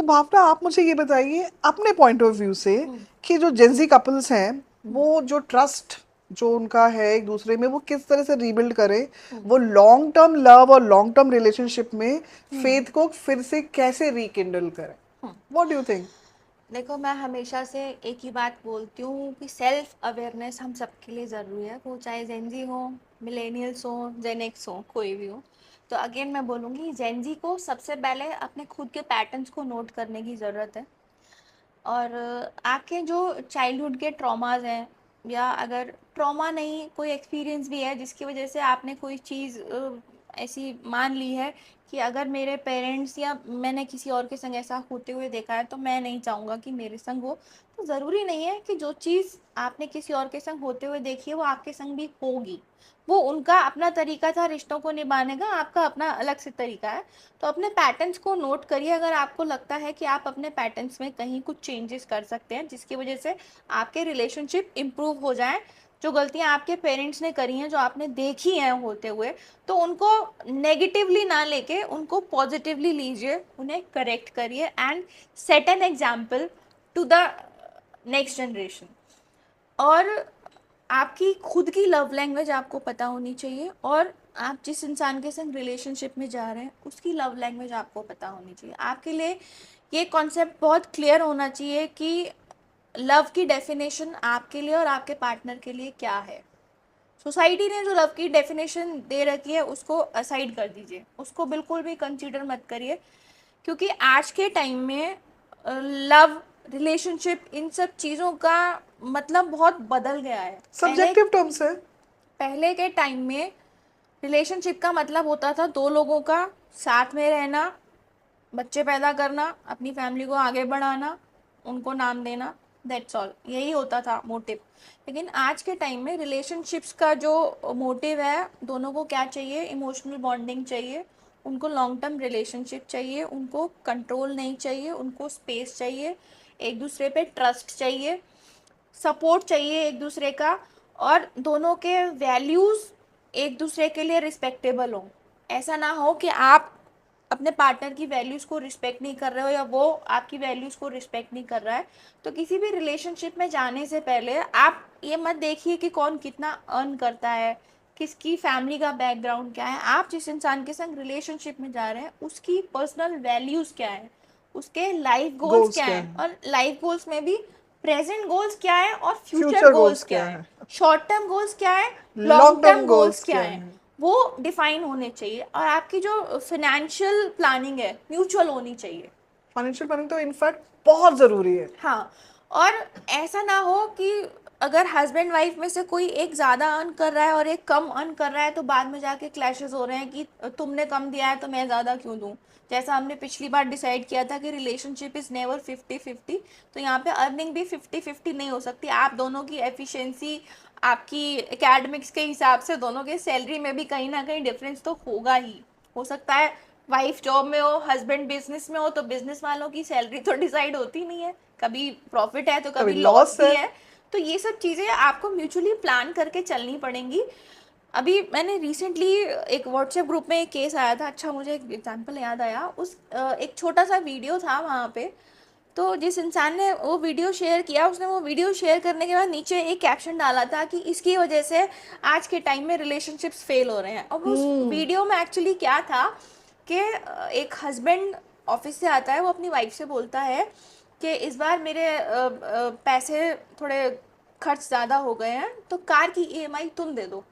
भावना, आप मुझे ये बताइए अपने पॉइंट ऑफ व्यू से कि जो जेंजी कपल्स हैं वो जो ट्रस्ट जो उनका है एक दूसरे में वो किस तरह से रीबिल्ड करें, वो लॉन्ग टर्म लव और लॉन्ग टर्म रिलेशनशिप में फेथ को फिर से कैसे रिकिंडल करें? What do you think? देखो, मैं हमेशा से एक ही बात बोलती हूँ कि सेल्फ अवेयरनेस हम सबके लिए ज़रूरी है, वो चाहे जेनजी हो, मिलेनियल्स हो, जेनेक्स हो, कोई भी हो। तो अगेन मैं बोलूँगी, जेनजी को सबसे पहले अपने खुद के पैटर्न्स को नोट करने की ज़रूरत है। और आपके जो चाइल्डहुड के ट्रॉमास हैं, या अगर ट्रॉमा नहीं, कोई एक्सपीरियंस भी है जिसकी वजह से आपने कोई चीज़ ऐसी मान ली है कि अगर मेरे पेरेंट्स या मैंने किसी और के संग ऐसा होते हुए देखा है तो मैं नहीं चाहूँगा कि मेरे संग हो। तो ज़रूरी नहीं है कि जो चीज़ आपने किसी और के संग होते हुए देखी है वो आपके संग भी होगी। वो उनका अपना तरीका था रिश्तों को निभाने का, आपका अपना अलग से तरीका है। तो अपने पैटर्न्स को नोट करिए, अगर आपको लगता है कि आप अपने पैटर्न्स में कहीं कुछ चेंजेस कर सकते हैं जिसकी वजह से आपके रिलेशनशिप इम्प्रूव हो जाएं। जो गलतियां आपके पेरेंट्स ने करी हैं, जो आपने देखी हैं होते हुए, तो उनको नेगेटिवली ना लेके उनको पॉजिटिवली लीजिए, उन्हें करेक्ट करिए and set an example to the next generation. और आपकी खुद की लव लैंग्वेज आपको पता होनी चाहिए, और आप जिस इंसान के संग रिलेशनशिप में जा रहे हैं उसकी लव लैंग्वेज आपको पता होनी चाहिए। आपके लिए ये कॉन्सेप्ट बहुत क्लियर होना चाहिए कि लव की डेफिनेशन आपके लिए और आपके पार्टनर के लिए क्या है। सोसाइटी ने जो लव की डेफिनेशन दे रखी है उसको असाइड कर दीजिए, उसको बिल्कुल भी कंसीडर मत करिए, क्योंकि आज के टाइम में लव, रिलेशनशिप, इन सब चीज़ों का मतलब बहुत बदल गया है। पहले सब्जेक्टिव टर्म्स है। पहले के टाइम में रिलेशनशिप का मतलब होता था दो लोगों का साथ में रहना, बच्चे पैदा करना, अपनी फैमिली को आगे बढ़ाना, उनको नाम देना, दैट्स ऑल, यही होता था मोटिव। लेकिन आज के टाइम में रिलेशनशिप्स का जो मोटिव है, दोनों को क्या चाहिए, इमोशनल बॉन्डिंग चाहिए, उनको लॉन्ग टर्म रिलेशनशिप चाहिए, उनको कंट्रोल नहीं चाहिए, उनको स्पेस चाहिए, एक दूसरे पे ट्रस्ट चाहिए, सपोर्ट चाहिए एक दूसरे का, और दोनों के वैल्यूज़ एक दूसरे के लिए रिस्पेक्टेबल हो। ऐसा ना हो कि आप अपने पार्टनर की वैल्यूज़ को रिस्पेक्ट नहीं कर रहे हो या वो आपकी वैल्यूज़ को रिस्पेक्ट नहीं कर रहा है। तो किसी भी रिलेशनशिप में जाने से पहले आप ये मत देखिए कि कौन कितना अर्न करता है, किसकी फैमिली का बैकग्राउंड क्या है। आप जिस इंसान के संग रिलेशनशिप में जा रहे हैं उसकी पर्सनल वैल्यूज़ क्या है, उसके लाइफ गोल्स गोल्स क्या क्या हैं, है? और लाइफ गोल्स में भी प्रेजेंट गोल्स क्या है और फ्यूचर फ्यूचर गोल्स गोल्स क्या क्या है, है? शॉर्ट टर्म गोल्स क्या है, long long term term goals goals क्या क्या है, है? वो डिफाइन होने चाहिए। और आपकी जो फाइनेंशियल प्लानिंग है म्यूचुअल होनी चाहिए। फाइनेंशियल प्लानिंग तो इनफैक्ट बहुत जरूरी है। हाँ, और ऐसा ना हो कि अगर हस्बैंड वाइफ में से कोई एक ज़्यादा अर्न कर रहा है और एक कम अर्न कर रहा है तो बाद में जाके क्लैशेस हो रहे हैं कि तुमने कम दिया है तो मैं ज़्यादा क्यों दूँ। जैसा हमने पिछली बार डिसाइड किया था कि रिलेशनशिप इज़ नेवर 50-50, तो यहाँ पे अर्निंग भी 50-50 नहीं हो सकती। आप दोनों की एफिशिएंसी, आपकी एकेडमिक्स के हिसाब से दोनों के सैलरी में भी कहीं ना कहीं डिफरेंस तो होगा ही। हो सकता है वाइफ जॉब में हो, हस्बैंड बिजनेस में हो, तो बिजनेस वालों की सैलरी तो डिसाइड होती नहीं है, कभी प्रॉफिट है तो कभी कभी लॉस लॉस भी है। है। तो ये सब चीज़ें आपको म्यूचुअली प्लान करके चलनी पड़ेंगी। अभी मैंने रिसेंटली एक व्हाट्सएप ग्रुप में एक केस आया था, अच्छा मुझे एक एग्जांपल याद आया, उस एक छोटा सा वीडियो था वहाँ पे। तो जिस इंसान ने वो वीडियो शेयर किया, उसने वो वीडियो शेयर करने के बाद नीचे एक कैप्शन डाला था कि इसकी वजह से आज के टाइम में रिलेशनशिप्स फेल हो रहे हैं। और उस वीडियो में एक्चुअली क्या था कि एक हस्बैंड ऑफिस से आता है, वो अपनी वाइफ से बोलता है कि इस बार मेरे पैसे थोड़े खर्च ज़्यादा हो गए हैं तो कार की ईएमआई तुम दे दो।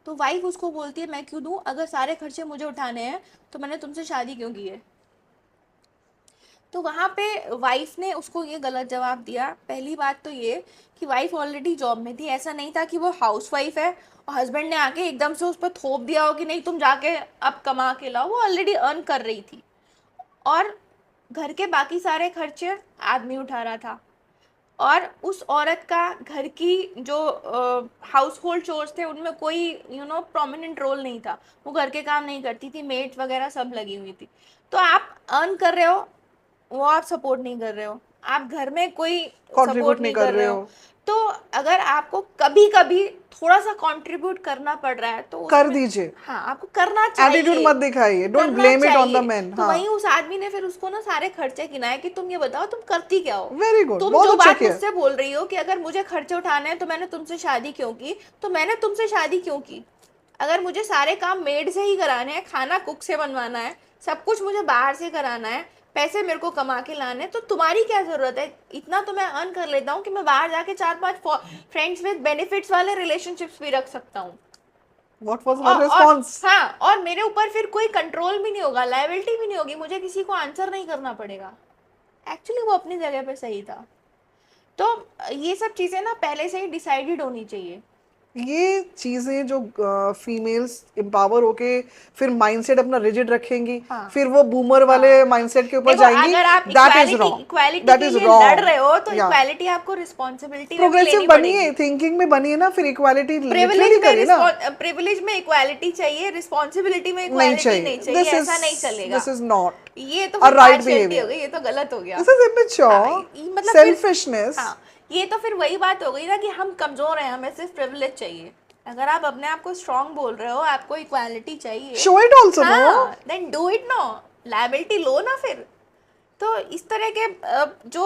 तो वाइफ उसको बोलती है मैं क्यों दूँ, अगर सारे खर्चे मुझे उठाने हैं तो मैंने तुमसे शादी क्यों की है। तो वहाँ पे वाइफ ने उसको ये गलत जवाब दिया। पहली बात तो ये कि वाइफ ऑलरेडी जॉब में थी, ऐसा नहीं था कि वो हाउस वाइफ है और हस्बैंड ने आके एकदम से उस पर थोप दिया हो कि नहीं तुम जाके अब कमा के लाओ। वो ऑलरेडी अर्न कर रही थी और घर के बाकी सारे खर्चे आदमी उठा रहा था। और उस औरत का घर की जो हाउस होल्ड चोर्स थे उनमें कोई प्रोमिनेंट रोल नहीं था। वो घर के काम नहीं करती थी, मेड वगैरह सब लगी हुई थी। तो आप अर्न कर रहे हो, वो आप सपोर्ट नहीं कर रहे हो, आप घर में कोई कंट्रीब्यूट सपोर्ट नहीं नहीं कर कर रहे रहे हो। हो। तो अगर आपको कभी कभी थोड़ा सा कंट्रीब्यूट करना पड़ रहा है तो कर उसमें, दीजिए, हाँ आपको करना चाहिए, एटीट्यूड मत दिखाइए, डोंट करना ब्लेम इट ऑन द चाहिए। मैन। तो हाँ, वहीं उस आदमी ने फिर उसको ना सारे खर्चे गिनाए कि तुम ये बताओ तुम करती क्या हो। वेरी गुड, तुम जो बहुत अच्छा बात किया। मुझसे बोल रही हो कि अगर मुझे खर्चे उठाने हैं तो मैंने तुमसे शादी क्यों की, तो मैंने तुमसे शादी क्यों की? अगर मुझे सारे काम मेड से ही कराने हैं, खाना कुक से बनवाना है, सब कुछ मुझे बाहर से कराना है, पैसे मेरे को कमा के लाने हैं, तो तुम्हारी क्या जरूरत है? इतना तो मैं अर्न कर लेता हूँ कि मैं बाहर जाके 4-5 फ्रेंड्स विद बेनिफिट्स वाले रिलेशनशिप्स भी रख सकता हूँ। व्हाट वाज हर और रिस्पॉन्स? हाँ, और मेरे ऊपर फिर कोई कंट्रोल भी नहीं होगा, लायबिलिटी भी नहीं होगी, मुझे किसी को आंसर नहीं करना पड़ेगा। एक्चुअली वो अपनी जगह पे सही था। तो ये सब चीजें ना पहले से ही डिसाइडेड होनी चाहिए। ये चीजें जो फीमेल्स एम्पावर होके फिर माइंडसेट अपना रिजिड रखेंगी, हाँ, फिर वो बूमर वाले हाँ, माइंडसेट के ऊपर देखो जाएंगी, अगर आप that is equality wrong, equality that के इज लिए लड़ रॉन्ग। रहे हो तो या इक्वालिटी आपको रिस्पॉन्सिबिलिटी में भी प्रोग्रेसिव लेनी बनिए, पड़ेगी। थिंकिंग में बनिए ना, फिर इक्वालिटी प्रिविलेज लिटरली करे ना। में प्रिविलेज में इक्वालिटी चाहिए, रिस्पॉन्सिबिलिटी में नहीं इक्वालिटी नहीं चाहिए, चाहिए, ऐसा नहीं चलेगा। दिस इज नॉट ये तो अ फिर राइट पार्शियलिटी हो बिहेवियर, गई, ये तो गलत हो गया। दिस इज हाँ, इमेच्योर, मतलब फिर, सेल्फिशनेस। हाँ, ये तो फिर वही बात हो गई ना कि हम कमजोर हैं, हमें सिर्फ प्रिविलेज चाहिए। अगर आप अपने आप को स्ट्रांग बोल रहे हो, आपको इक्वालिटी चाहिए, शो इट ऑल्सो नो। हाँ then do it no, liability लो ना फिर। तो इस तरह के जो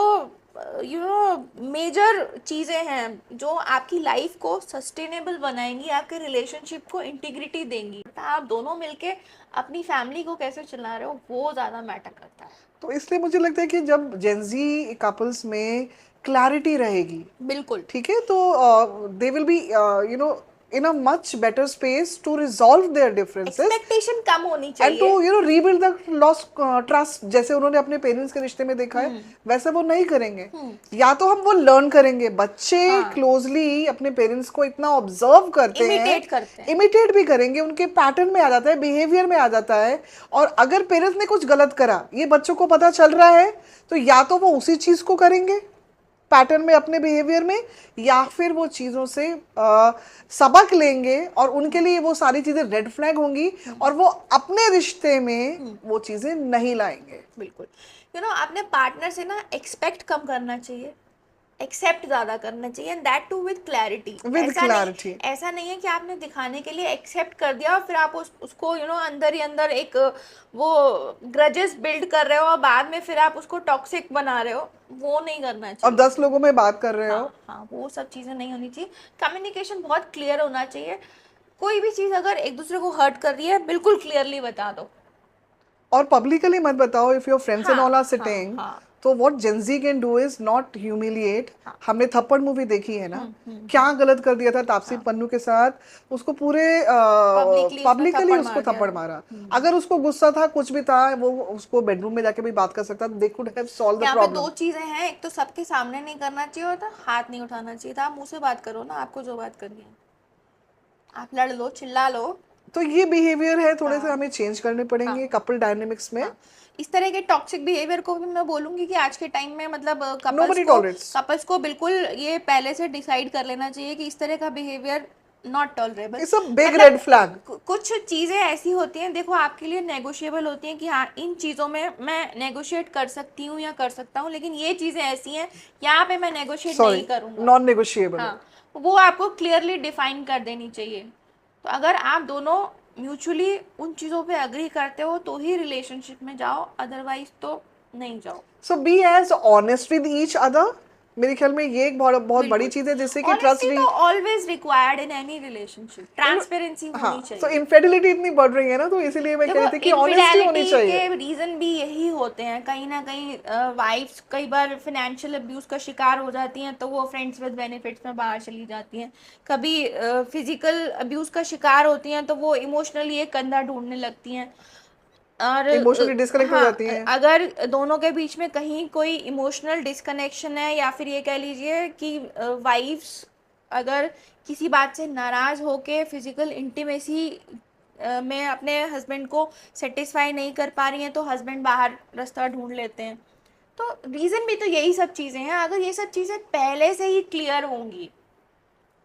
मेजर चीज़ें हैं जो आपकी लाइफ को सस्टेनेबल बनाएंगी, आपके रिलेशनशिप को इंटीग्रिटी देंगी, आप दोनों मिलके अपनी फैमिली को कैसे चला रहे हो वो ज़्यादा मैटर करता है। तो इसलिए मुझे लगता है कि जब जेंजी कपल्स में क्लैरिटी रहेगी, बिल्कुल। ठीक है, तो they will be you know in a much better space to resolve their differences expectation कम होनी एंड टू चाहिए। Rebuild the lost trust. जैसे उन्होंने अपने पेरेंट्स के रिश्ते में देखा है, वैसे वो नहीं करेंगे। या तो हम वो लर्न करेंगे, बच्चे हाँ, क्लोजली अपने पेरेंट्स को इतना ऑब्जर्व करते हैं, इमिटेट करते हैं। इमिटेट भी करेंगे, उनके पैटर्न में आ जाता है, बिहेवियर में आ जाता है। और अगर पेरेंट्स ने कुछ गलत करा, ये बच्चों को पता चल रहा है, तो या तो वो उसी चीज को करेंगे पैटर्न में अपने बिहेवियर में, या फिर वो चीज़ों से सबक लेंगे और उनके लिए वो सारी चीज़ें रेड फ्लैग होंगी और वो अपने रिश्ते में वो चीज़ें नहीं लाएंगे। बिल्कुल। अपने पार्टनर से ना एक्सपेक्ट कम करना चाहिए, एक्सेप्ट ज्यादा करना चाहिए, and that too with clarity. With clarity. ऐसा नहीं है कि आपने दिखाने के लिए एक्सेप्ट कर दिया और फिर आप उसको अंदर ही अंदर एक वो ग्रजेस बिल्ड कर रहे हो और बाद में फिर आप उसको टॉक्सिक बना रहे हो, वो नहीं करना चाहिए। और 10 लोगों में बात कर रहे हो। हाँ, हाँ, वो सब चीजें नहीं होनी चाहिए। कम्युनिकेशन बहुत क्लियर होना चाहिए। कोई भी चीज अगर एक दूसरे को हर्ट कर रही है, बिल्कुल क्लियरली बता दो। और पब्लिकली मत बताओ। इफ योर फ्रेंड्स एंड हाँ, ऑल आर हाँ, सिटिंग, हाँ, तो what Gen Z can do is not humiliate. हमने थप्पड़ मूवी देखी है ना, क्या हम्म, गलत कर दिया था तापसी पन्नू के साथ, उसको पूरे पब्लिकली उसको थप्पड़ मारा। अगर उसको गुस्सा था, कुछ भी था, वो उसको बेडरूम में जाके भी बात कर सकता, they could have solve the यहाँ पे दो प्रॉब्लम। चीजें हैं, एक तो सबके सामने नहीं करना चाहिए होता, हाथ नहीं उठाना चाहिए था, आप मुंह से बात करो ना, आपको जो बात करनी है, आप लड़ लो, चिल्ला लो। तो ये बिहेवियर है, थोड़े से हाँ, हमें चेंज करने पड़ेंगे कपल डायनेमिक्स में। हाँ, इस तरह के टॉक्सिक बिहेवियर को भी मैं बोलूंगी कि आज के टाइम में मतलब नोबडी टॉलरेट्स। कपल्स को बिल्कुल ये पहले से डिसाइड कर लेना चाहिए कि इस तरह का behaviour not tolerable. It's a big red flag. कुछ चीजें ऐसी होती हैं, देखो आपके लिए नेगोशिएबल होती हैं कि हाँ इन चीजों में मैं नेगोशिएट कर सकती हूँ या कर सकता हूँ, लेकिन ये चीजें ऐसी हैं यहाँ पे मैं नेगोशिएट नहीं सॉरी, करूंगा। Non negotiable. हाँ, वो आपको क्लियरली डिफाइन कर देनी चाहिए। तो अगर आप दोनों म्यूचुअली उन चीज़ों पे अग्री करते हो तो ही रिलेशनशिप में जाओ, अदरवाइज तो नहीं जाओ। So be as honest with each other. मेरे ख्याल में ये एक बहुत बहुत बड़ी बिल्कुल। चीज है, जिससे कि ऑनेस्टी ट्रस्ट तो always required in any relationship, transparency हाँ, होनी सो चाहिए। इनफिडेलिटी इतनी बढ़ रही है ना, तो इसीलिए मैं कह रही थी कि देखो ऑनेस्टी होनी इनफिडेलिटी चाहिए। के रीजन भी यही होते हैं, कहीं ना कहीं वाइफ्स कई बार फाइनेंशियल अब्यूज का शिकार हो जाती हैं तो वो फ्रेंड्स विद बेनिफिट्स में बाहर चली जाती हैं। कभी फिजिकल अब्यूज का शिकार होती हैं तो वो इमोशनली एक कंधा ढूंढने लगती हैं। और इमोशनली डिस्कनेक्ट हो हाँ, जाती हैं। अगर दोनों के बीच में कहीं कोई इमोशनल डिस्कनेक्शन है, या फिर ये कह लीजिए कि वाइफ्स अगर किसी बात से नाराज होके फिजिकल इंटीमेसी में अपने हस्बैंड को सेटिस्फाई नहीं कर पा रही हैं तो हस्बैंड बाहर रास्ता ढूंढ लेते हैं। तो रीज़न भी तो यही सब चीज़ें हैं। अगर ये सब चीज़ें पहले से ही क्लियर होंगी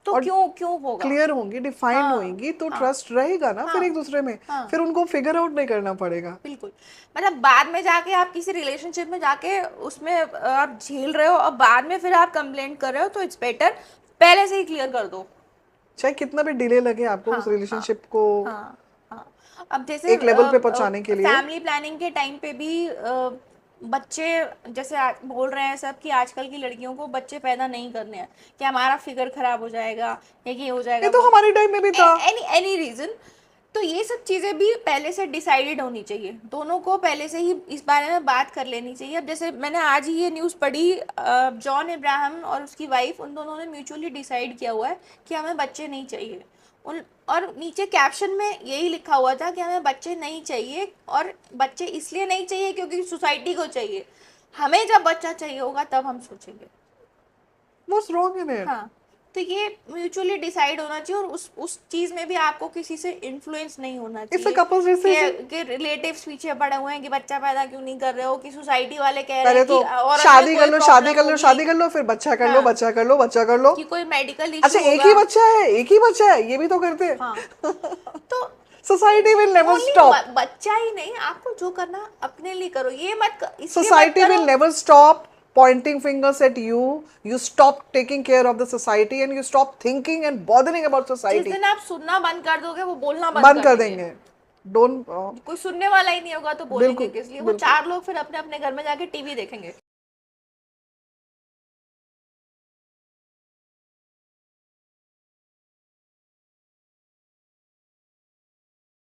तो और क्यों क्यों होगा? क्लियर होंगी, डिफाइंड हाँ, होंगी, तो हाँ, ट्रस्ट रहेगा ना फिर हाँ, एक दूसरे में। हाँ, फिर उनको फिगर आउट नहीं करना पड़ेगा। बिल्कुल। मतलब बाद में जाके आप किसी रिलेशनशिप में जाके उसमें आप झेल रहे हो और बाद में फिर आप कंप्लेंट कर रहे हो, तो इट्स बेटर पहले से ही क्लियर कर दो। चाहे कितना भी डिले लगे आपको हाँ, उस हाँ, रिलेशनशिप को हाँ, हाँ। अब जैसे एक लेवल पे पहुंचाने के लिए। फैमिली प्लानिंग के टाइम पे भी बच्चे, जैसे बोल रहे हैं सब कि आजकल की लड़कियों को बच्चे पैदा नहीं करने हैं कि हमारा फिगर खराब हो जाएगा या ये हो ये जाएगा, तो वो हमारे टाइम में भी था। Any any reason. तो ये सब चीज़ें भी पहले से डिसाइडेड होनी चाहिए, दोनों को पहले से ही इस बारे में बात कर लेनी चाहिए। अब जैसे मैंने आज ही ये न्यूज़ पढ़ी, जॉन इब्राहिम और उसकी वाइफ, उन दोनों ने म्यूचुअली डिसाइड किया हुआ है कि हमें बच्चे नहीं चाहिए। उन और नीचे कैप्शन में यही लिखा हुआ था कि हमें बच्चे नहीं चाहिए, और बच्चे इसलिए नहीं चाहिए क्योंकि सोसाइटी को चाहिए, हमें जब बच्चा चाहिए होगा तब हम सोचेंगे। What's wrong in it? हाँ, तो ये म्यूचुअली डिसाइड होना चाहिए, और उस चीज में भी आपको किसी से इन्फ्लुएंस नहीं होना इट्स अ चाहिए कपल्स डिसीजन। कि रिलेटिव्स पीछे पड़े हुए हैं कि बच्चा पैदा क्यों नहीं कर रहे हो, कि सोसाइटी वाले कह रहे पहले हैं तो कि औरत में शादी कर कोई लो, शादी प्रॉब्लम कर लो, होगी, शादी कर लो, फिर बच्चा कर लो, हाँ, बच्चा कर लो, बच्चा कर लो। कि कोई मेडिकल अच्छा इशू एक ही होगा। बच्चा है, एक ही बच्चा है, ये भी तो करते हैं। हाँ, तो society will never only stop. बच्चा ही नहीं, आपको जो करना अपने लिए करो, ये इसलिए मत Society will करो। never stop pointing fingers at you. You stop taking care of the society and you stop thinking and bothering about जिस society. दिन आप सुनना बंद कर दोगे वो बोलना बंद बंद कर कर देंगे। देंगे। Don't कोई सुनने वाला ही नहीं होगा तो बोलेंगे बिल्कुल किस लिए? वो बिल्कुल। 4 लोग फिर अपने अपने घर में जाके टीवी देखेंगे।